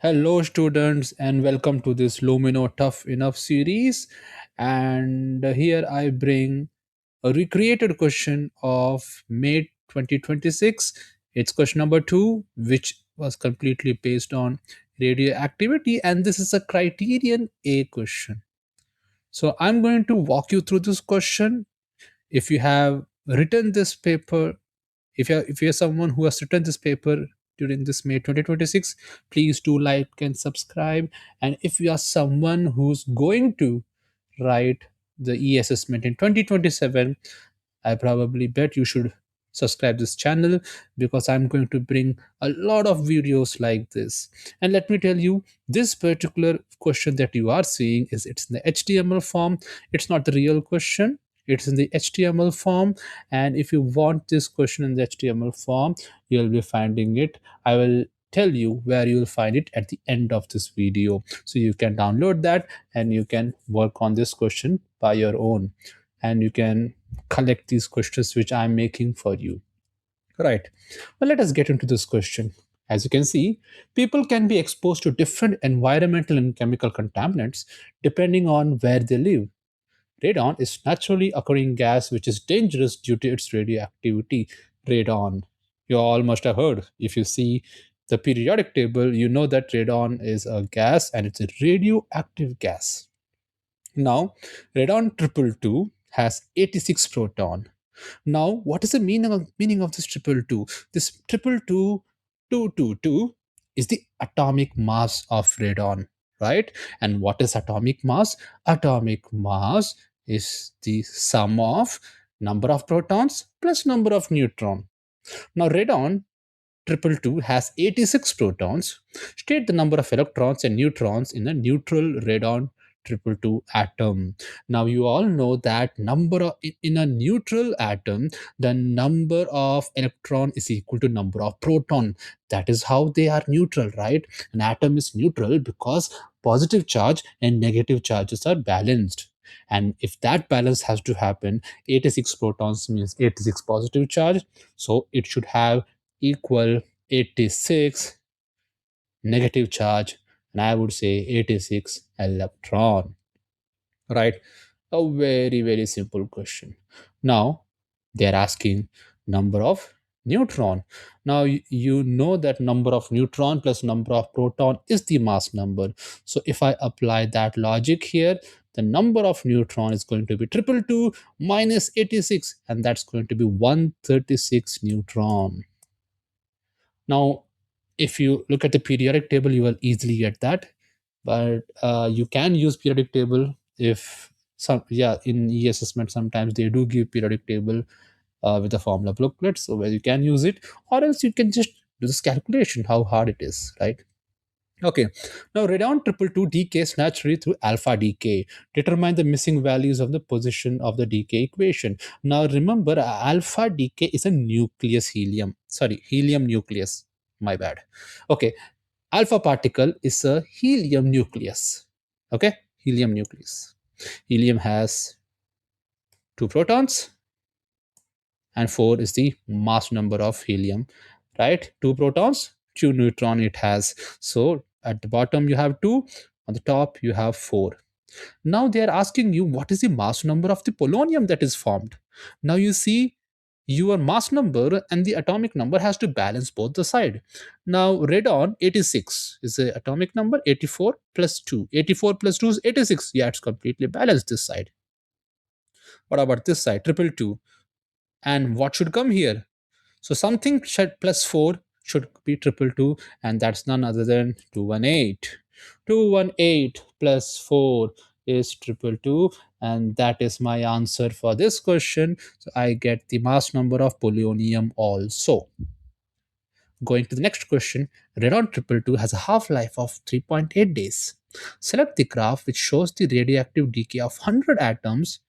Hello, students, and welcome to this Lumino Tough Enough series. And here I bring a recreated question of May 2026. It's question number two, which was completely based on radioactivity, and this is a criterion A question. So I'm going to walk you through this question. If you have written this paper, if you're someone who has written this paper during this May 2026, please do like and subscribe. And if you are someone who's going to write the e-assessment in 2027, I probably bet you should subscribe this channel, because I'm going to bring a lot of videos like this. And let me tell you, this particular question that you are seeing is it's in the HTML form. It's not the real question, it's in the HTML form. And if you want this question in the HTML form, you'll be finding it. I will tell you where you'll find it at the end of this video, so you can download that and you can work on this question by your own, and you can collect these questions which I'm making for you. Right. Well, let us get into this question. As you can see, people can be exposed to different environmental and chemical contaminants depending on where they live. Radon is naturally occurring gas which is dangerous due to its radioactivity. Radon. You all must have heard. If you see the periodic table, you know that radon is a gas and it's a radioactive gas. Now, radon-222 has 86 proton. Now, what is the meaning of this triple two? This triple two two two two is the atomic mass of radon, right? And what is atomic mass? Atomic mass is the sum of number of protons plus number of neutrons. Now, radon triple two has 86 protons. State the number of electrons and neutrons in a neutral radon triple two atom. Now you all know that in a neutral atom, the number of electron is equal to number of proton. That is how they are neutral, right? An atom is neutral because positive charge and negative charges are balanced. And if that balance has to happen, 86 protons means 86 positive charge, so it should have equal 86 negative charge, and I would say 86 electron, right? A very simple question. Now they're asking number of neutron. Now you know that number of neutron plus number of proton is the mass number. So if I apply that logic here, the number of neutron is going to be triple two minus 86, and that's going to be 136 neutron. Now, if you look at the periodic table, you will easily get that. But you can use periodic table if some, yeah, in e-assessment sometimes they do give periodic table with the formula booklet, so where you can use it, or else you can just do this calculation how hard it is, right? Okay, now radon triple two decays naturally through alpha decay. Determine the missing values of the position of the decay equation. Now remember, alpha decay is a nucleus helium. Sorry, helium nucleus. My bad. Okay, alpha particle is a helium nucleus. Okay, helium nucleus. Helium has two protons, and 4 is the mass number of helium, right? Two protons, two neutron it has. So at the bottom you have 2, on the top you have 4. Now they are asking you what is the mass number of the polonium that is formed. Now you see, your mass number and the atomic number has to balance both the side. Now radon 86 is the atomic number, 84 plus 2. 84 plus 2 is 86. Yeah, it's completely balanced this side. What about this side? Triple two. And what should come here? So something should plus 4 should be triple two, and that's none other than 218. 218 plus 4 is triple two, and that is my answer for this question. So I get the mass number of polonium also. Going to the next question, radon triple two has a half-life of 3.8 days. Select the graph which shows the radioactive decay of 100 atoms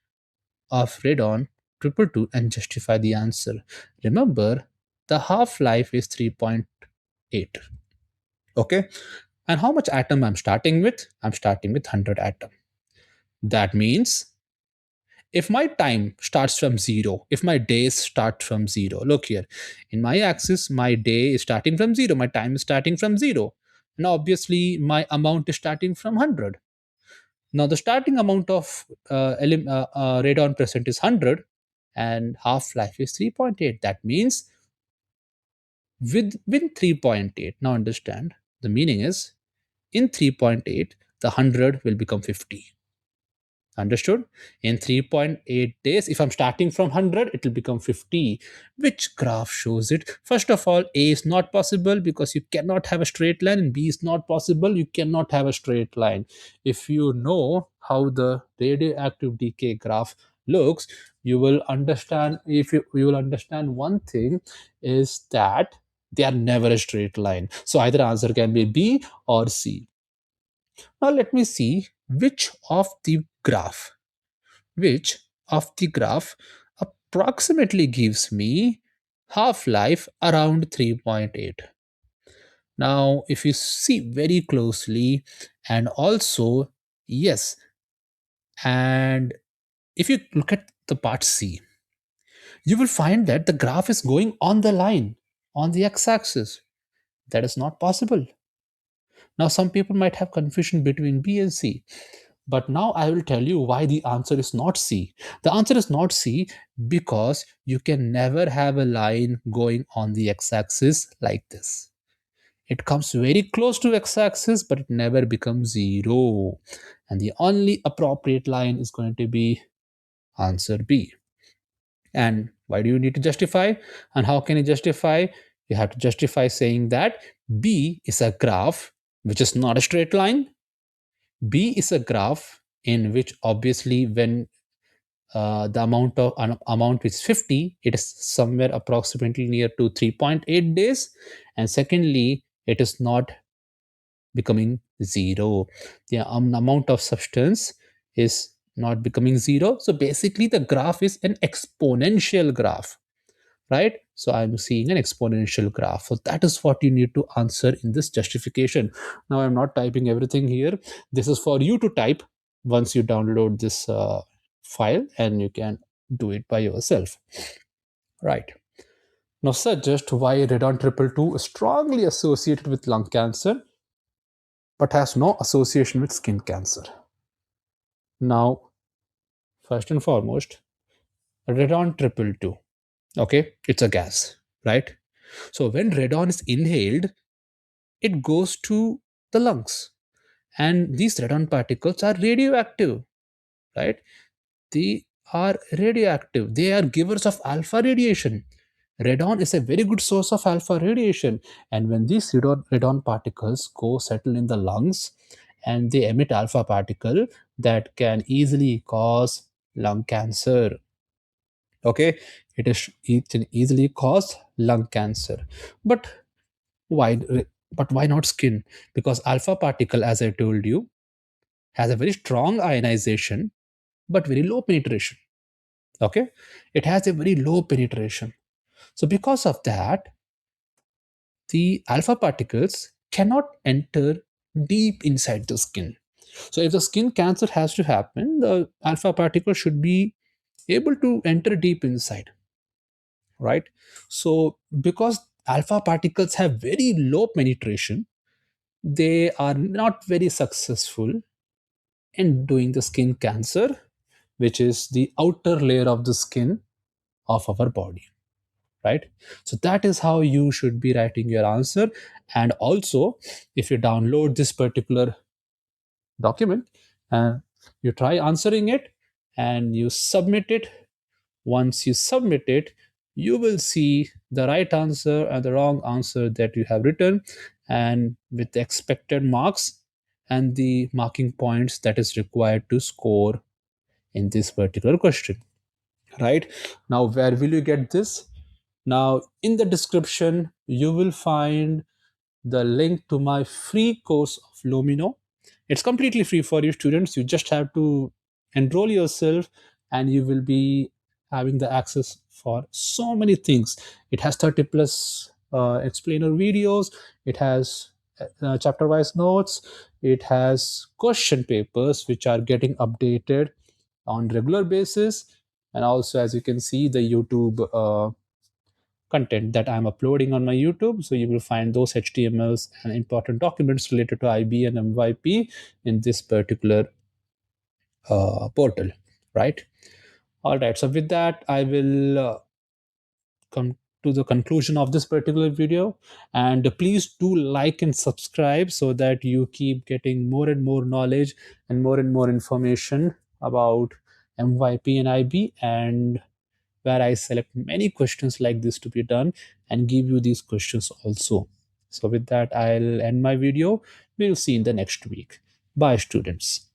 of radon triple two and justify the answer. Remember, the half-life is 3.8. Okay, and how much atom I'm starting with? I'm starting with 100 atom. That means if my time starts from 0, if my days start from 0, look here, in my axis my day is starting from 0, my time is starting from 0. Now obviously my amount is starting from 100. Now the starting amount of radon present is 100, and half life is 3.8. That means within 3.8, now understand, the meaning is in 3.8 the 100 will become 50. Understood? In 3.8 days, if I'm starting from 100, it will become 50. Which graph shows it? First of all, A is not possible because you cannot have a straight line, and B is not possible, you cannot have a straight line. If you know how the radioactive decay graph looks, you will understand. If you will understand one thing, is that they are never a straight line. So either answer can be B or C. Now let me see which of the graph approximately gives me half-life around 3.8. Now if you see very closely, and also, yes, and if you look at the part C, you will find that the graph is going on the line, on the x-axis. That is not possible. Now some people might have confusion between B and C. But now I will tell you why the answer is not C. The answer is not C because you can never have a line going on the x-axis like this. It comes very close to x-axis, but it never becomes 0. And the only appropriate line is going to be answer B. And why do you need to justify? And how can you justify? You have to justify saying that B is a graph which is not a straight line. B is a graph in which obviously when the amount is 50, it is somewhere approximately near to 3.8 days, and secondly it is not becoming 0. The amount of substance is not becoming 0, so basically the graph is an exponential graph, right? So I'm seeing an exponential graph. So that is what you need to answer in this justification. Now I'm not typing everything here. This is for you to type once you download this file, and you can do it by yourself, right? Now suggest why radon-222 is strongly associated with lung cancer but has no association with skin cancer. Now, first and foremost, radon-222, okay, it's a gas, right? So when radon is inhaled, it goes to the lungs, and these radon particles are radioactive, right? They are radioactive, they are givers of alpha radiation. Radon is a very good source of alpha radiation, and when these radon particles go settle in the lungs and they emit alpha particle, that can easily cause lung cancer. Okay, it can easily cause lung cancer. But why? But why not skin? Because alpha particle, as I told you, has a very strong ionization but very low penetration. Okay, it has a very low penetration. So because of that, the alpha particles cannot enter deep inside the skin. So if the skin cancer has to happen, the alpha particle should be able to enter deep inside, right? So because alpha particles have very low penetration, they are not very successful in doing the skin cancer, which is the outer layer of the skin of our body, right? So that is how you should be writing your answer. And also, if you download this particular document and you try answering it and you submit it, once you submit it, you will see the right answer and the wrong answer that you have written, and with the expected marks and the marking points that is required to score in this particular question, right? Now where will you get this? Now in the description you will find the link to my free course of Lumino. It's completely free for you students. You just have to enroll yourself, and you will be having the access for so many things. It has 30 plus explainer videos. It has chapter wise notes. It has question papers which are getting updated on regular basis. And also, as you can see, the YouTube content that I'm uploading on my YouTube. So you will find those HTMLs and important documents related to IB and MYP in this particular portal, right? All right. So with that, I will come to the conclusion of this particular video, and please do like and subscribe so that you keep getting more and more knowledge and more information about MYP and IB, and where I select many questions like this to be done and give you these questions also. So with that, I'll end my video. We'll see in the next week. Bye, students.